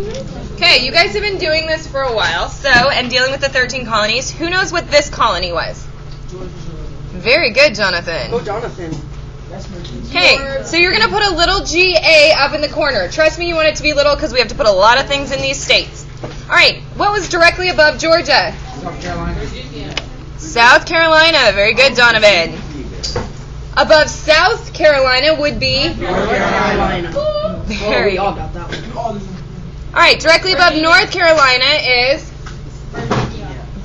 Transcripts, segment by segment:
Okay, you guys have been doing this for a while, and dealing with the 13 colonies. Who knows what this colony was? Very good, Jonathan. Go, Jonathan. Okay, so you're going to put a little GA up in the corner. Trust me, you want it to be little because we have to put a lot of things in these states. All right, what was directly above Georgia? South Carolina. South Carolina. Very good, Donovan. Above South Carolina would be? North Carolina. Very we all good. got that one. All right, directly above North Carolina is?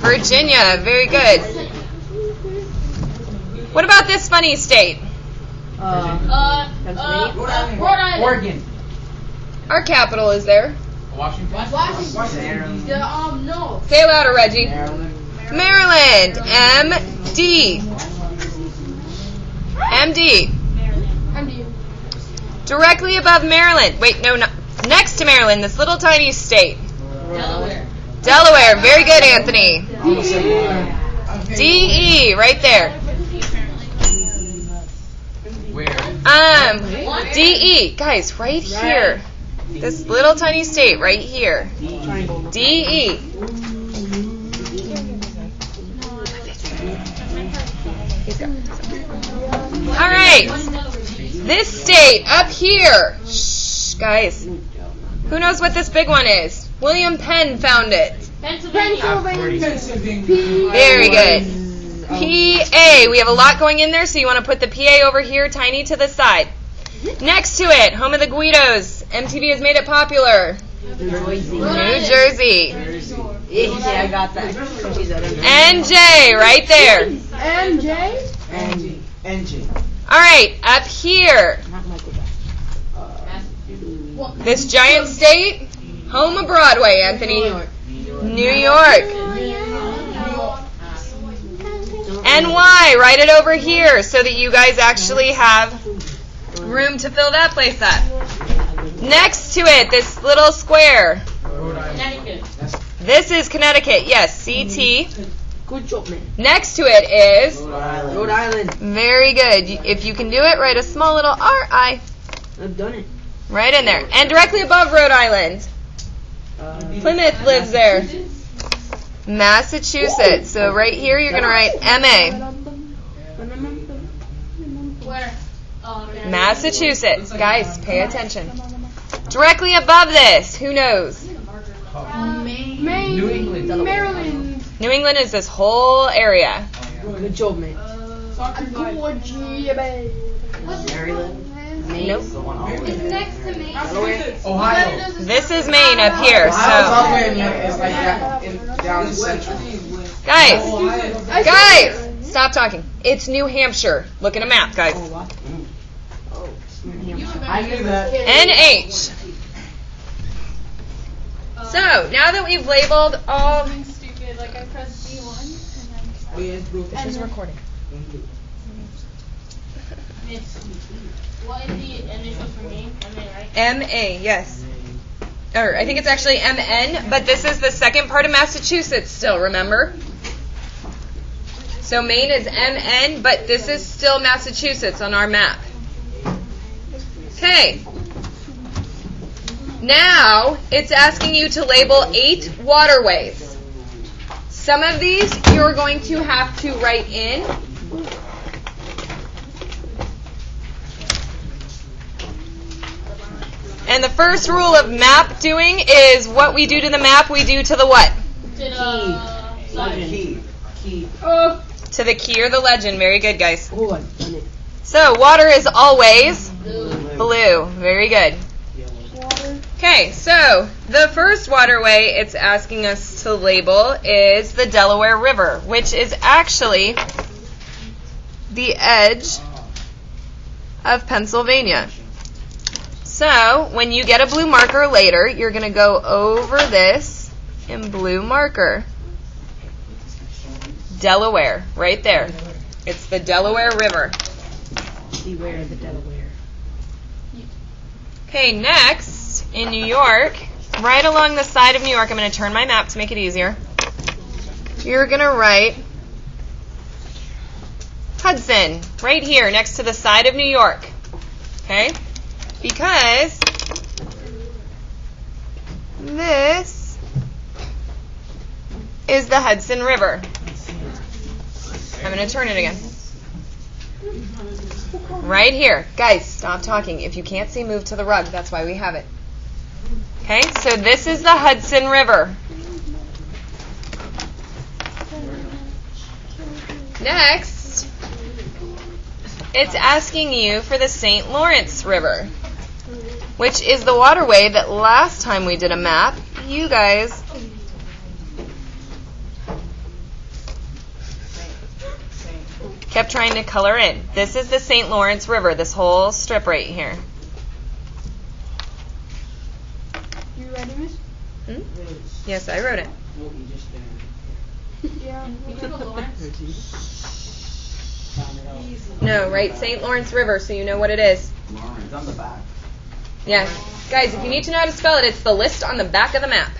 Virginia. Very good. What about this funny state? Pennsylvania. Rhode Island. Oregon. Our capital is there. Washington. No. Say it louder, Reggie. Maryland. Maryland. MD. MD. Directly above Maryland. Wait, no, not next to Maryland, this little tiny state. Delaware. Delaware. Very good, Anthony. DE, right there. Where? DE. Guys, right here. This little tiny state right here. DE. All right. This state up here. Shh, guys. Who knows what this big one is? William Penn found it. Pennsylvania. Very good. PA. We have a lot going in there, so you want to put the PA over here, tiny to the side. Next to it, home of the Guidos. MTV has made it popular. New Jersey. Yeah, I got that. NJ, right there. NJ. All right, up here. This giant state, home of Broadway, Anthony. New York. NY, write it over here so that you guys actually have room to fill that place up. Next to it, this little square. Connecticut. This is Connecticut, yes, CT. Good job, man. Next to it is, Rhode Island. very good. If you can do it, write a small little RI I've done it. right in there. And directly above Rhode Island, Plymouth lives there. Massachusetts. So right here, you're going to write MA. Where? Massachusetts. Guys, pay attention. Directly above this, who knows? Maine. New England. Maryland. New England is this whole area. Good job, man. Maryland. Maine. Nope. It's next to Maine. Ohio. This is Maine up here. Ohio's So, all the way it's like down central. guys, stop talking. It's New Hampshire. Look at a map, guys. I knew that. NH. So, now that we've labeled all... Stupid. Like I pressed D1 This is recording. What is the initial for me? MA, right? MA, yes. Or I think it's actually MN, but this is the second part of Massachusetts still, remember? So Maine is MN, but this is still Massachusetts on our map. Okay. Now, it's asking you to label 8 waterways. Some of these you're going to have to write in. And the first rule of map doing is what we do to the map, we do to the what? Key. To the key or the legend. Very good, guys. Hold on. Done it. So, water is always blue. Very good. Okay, so the first waterway it's asking us to label is the Delaware River, which is actually the edge of Pennsylvania. So, when you get a blue marker later, you're going to go over this in blue marker. Delaware, right there. It's the Delaware River. Beware of the Delaware. Okay, next, in New York, right along the side of New York, I'm going to turn my map to make it easier. You're going to write Hudson, right here, next to the side of New York. Okay? Because this is the Hudson River. I'm going to turn it again. Right here. Guys, stop talking. If you can't see, move to the rug. That's why we have it. Okay, so this is the Hudson River. Next, it's asking you for the St. Lawrence River, which is the waterway that last time we did a map, you guys kept trying to color in. This is the St. Lawrence River, this whole strip right here. You ready, Miss? Yes, I wrote it. Yeah. No, write St. Lawrence River so you know what it is. It's on the back. Yes. Guys, if you need to know how to spell it, it's the list on the back of the map.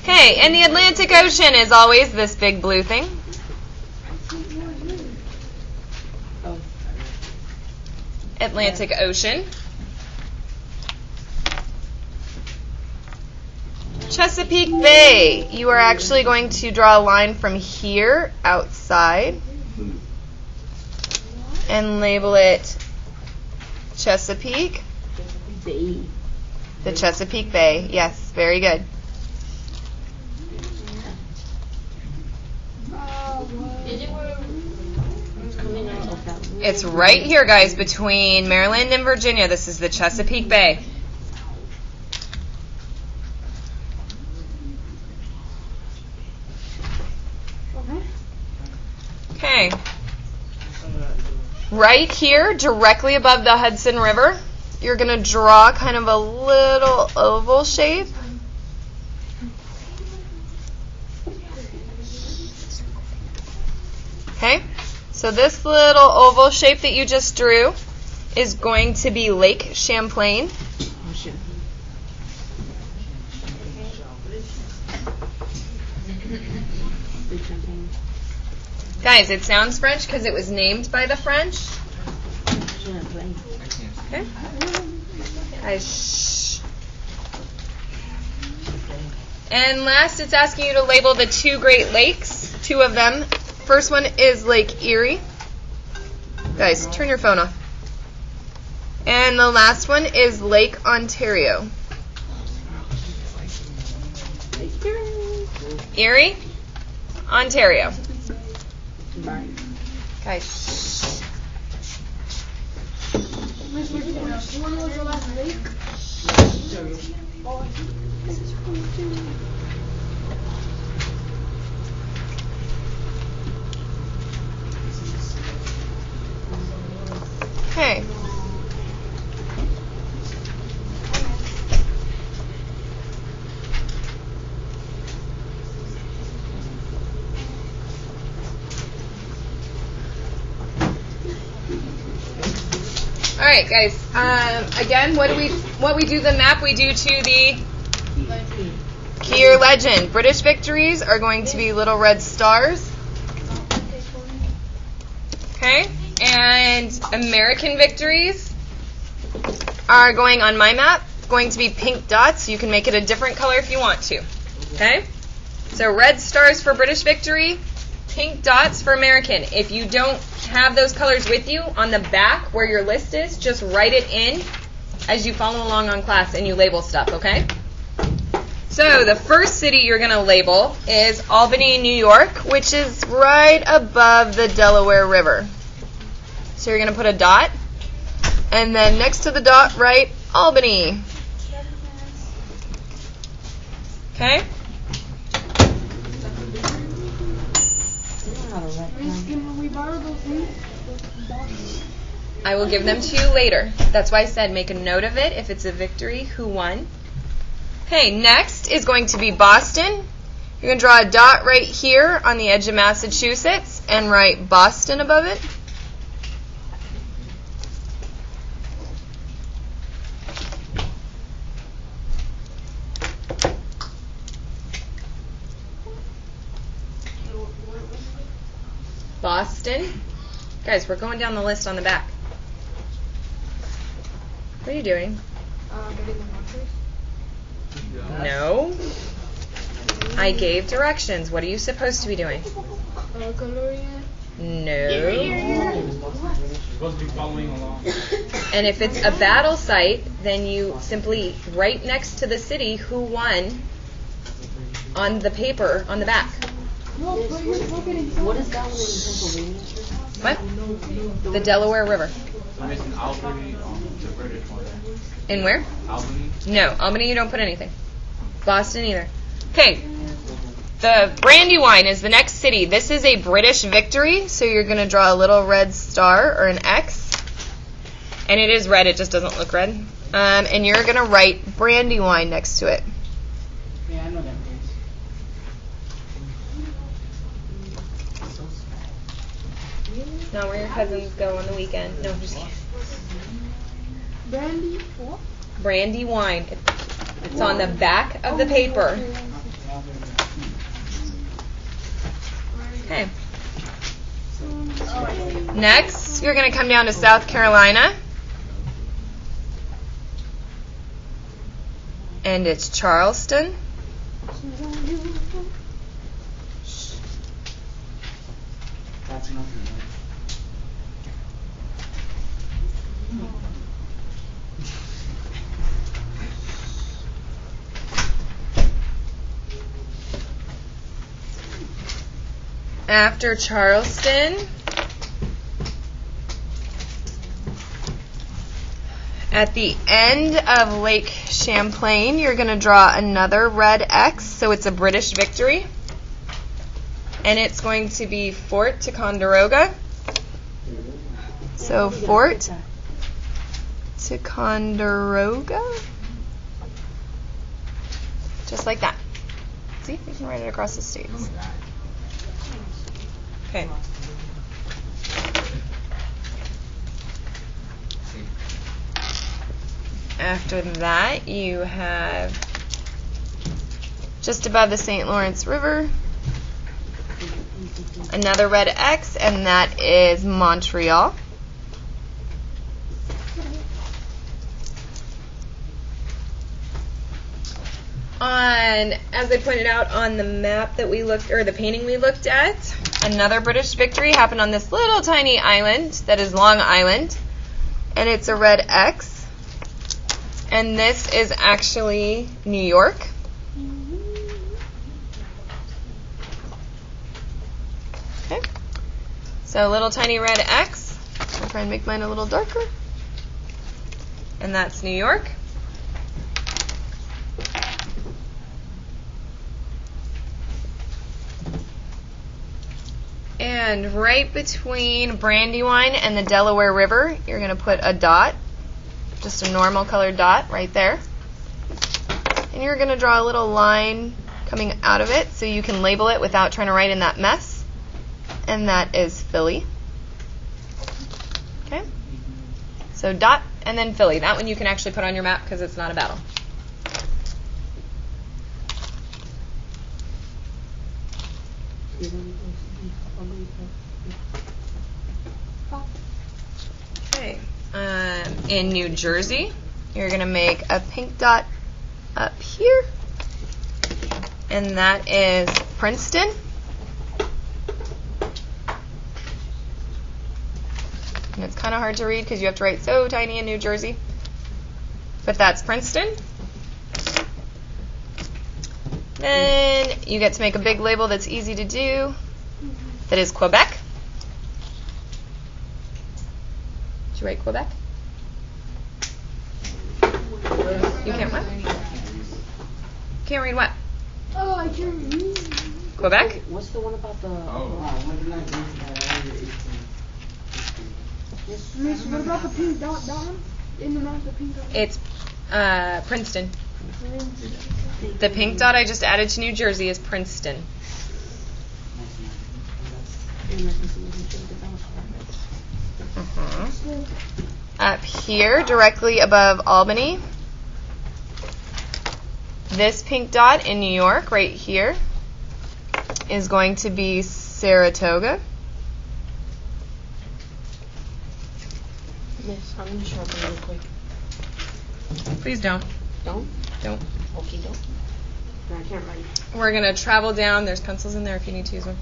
Okay, and the Atlantic Ocean is always this big blue thing. Atlantic Ocean. Chesapeake Bay. You are actually going to draw a line from here outside and label it Chesapeake. Bay. The Chesapeake Bay. Yes, very good. Is it where Coming out of that one. It's right here, guys, between Maryland and Virginia. This is the Chesapeake Bay. Okay. Right here, directly above the Hudson River, you're going to draw kind of a little oval shape. Okay? So this little oval shape that you just drew is going to be Lake Champlain. Ocean. Big champagne. Guys, it sounds French because it was named by the French. Champlain. Okay? Guys, shh. And last, it's asking you to label the two Great Lakes, two of them. First one is Lake Erie. Guys, turn your phone off. And the last one is Lake Ontario. Erie, Ontario. Right. Guys, shh. Miss, which one was the last lake? Oh, I think this is one too. Okay. All right, guys. Again, what we do the map we do to the key or legend. British victories are going to be little red stars. Okay, and American victories are going on my map. Going to be pink dots. You can make it a different color if you want to. Okay, so red stars for British victory. Pink dots for American. If you don't have those colors with you, on the back where your list is, just write it in as you follow along on class and you label stuff, okay? So the first city you're going to label is Albany, New York, which is right above the Delaware River. So you're going to put a dot, and then next to the dot, write Albany. Okay? Miss, can we borrow those things? I will give them to you later. That's why I said make a note of it if it's a victory, who won. Okay, next is going to be Boston. You're going to draw a dot right here on the edge of Massachusetts and write Boston above it. Boston. Guys, we're going down the list on the back. What are you doing? Getting the markers. No. I gave directions. What are you supposed to be doing? Coloring it. No. Supposed to be following along. And if it's a battle site, then you simply write next to the city who won on the paper on the back. No, but you're looking What is that one in Pennsylvania? What? The Delaware River. I'm missing Albany, the British one. In where? Albany. No, Albany you don't put anything. Boston either. Okay. The Brandywine is the next city. This is a British victory, so you're going to draw a little red star or an X. And it is red, it just doesn't look red. And you're going to write Brandywine next to it. Yeah, I know that place. Not where your cousins go on the weekend. No, I'm just kidding. Brandy. What? Brandywine. It's on the back of the paper. Okay. Next, you're going to come down to South Carolina. And it's Charleston. That's nothing. After Charleston, at the end of Lake Champlain, you're going to draw another red X, so it's a British victory. And it's going to be Fort Ticonderoga. So Fort Ticonderoga. Just like that. See, you can write it across the states. Okay. After that, you have just above the St. Lawrence River, another red X, and that is Montreal. As I pointed out on the map that we looked, or the painting we looked at, another British victory happened on this little tiny island that is Long Island, and it's a red X. And this is actually New York. Okay. So a little tiny red X. I'll try and make mine a little darker. And that's New York. And right between Brandywine and the Delaware River, you're going to put a dot, just a normal colored dot right there. And you're going to draw a little line coming out of it so you can label it without trying to write in that mess. And that is Philly. Okay? So dot and then Philly. That one you can actually put on your map because it's not a battle. Okay. In New Jersey, you're going to make a pink dot up here, and that is Princeton. And it's kind of hard to read because you have to write so tiny in New Jersey, but that's Princeton. Then you get to make a big label that's easy to do. That is Quebec. Did you write Quebec? You can't what? Can't read what? Oh, I can't read. Quebec? What's the one about the? Miss, what about the pink dot down? In the mouth, the pink dot. It's Princeton. The pink dot I just added to New Jersey is Princeton. Up here, directly above Albany, this pink dot in New York, right here, is going to be Saratoga. Miss, I'm gonna sharpen real quick. Please don't. Don't? Don't. Okay, don't. Right. I can't write. We're going to travel down. There's pencils in there if you need to use them.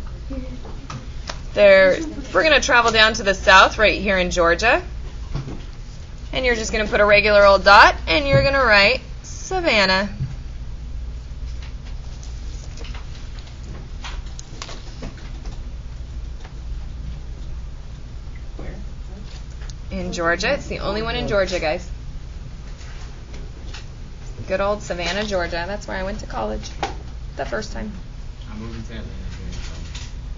We're going to travel down to the south right here in Georgia. And you're just going to put a regular old dot, and you're going to write Savannah. In Georgia. It's the only one in Georgia, guys. Good old Savannah, Georgia. That's where I went to college the first time. I'm moving to Atlanta during summer.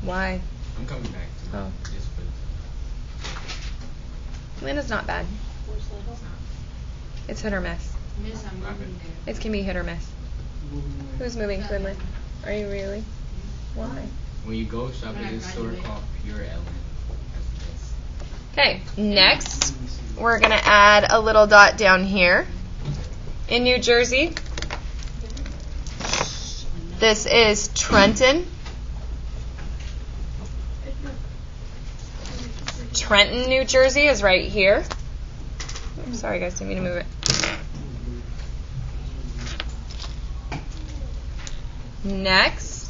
Why? I'm coming back to Oh. this place. Atlanta's not bad. It's hit or miss. Miss, I'm moving there. It can be hit or miss. Who's moving to Atlanta? Are you really? Why? When you go shop at this store called Pure Atlanta. That's the best. Okay, next we're going to add a little dot down here. In New Jersey, this is Trenton. Trenton, New Jersey is right here. I'm sorry guys, didn't mean to move it. Next,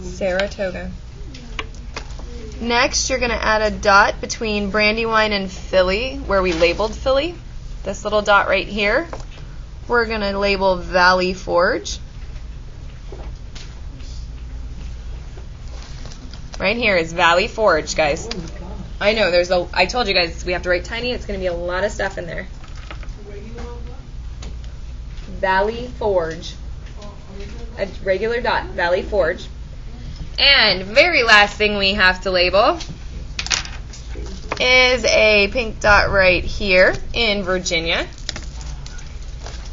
Saratoga. Next, you're going to add a dot between Brandywine and Philly, where we labeled Philly. This little dot right here. We're going to label Valley Forge. Right here is Valley Forge, guys. I know, I told you guys we have to write tiny. It's going to be a lot of stuff in there. Valley Forge. A regular dot, Valley Forge. And very last thing we have to label is a pink dot right here in Virginia.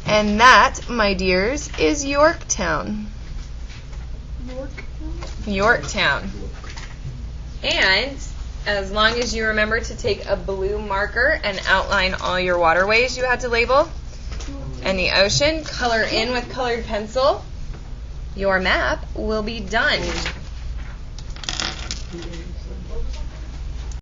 And that, my dears, is Yorktown. Yorktown. And as long as you remember to take a blue marker and outline all your waterways you had to label and the ocean, color in with colored pencil, your map will be done.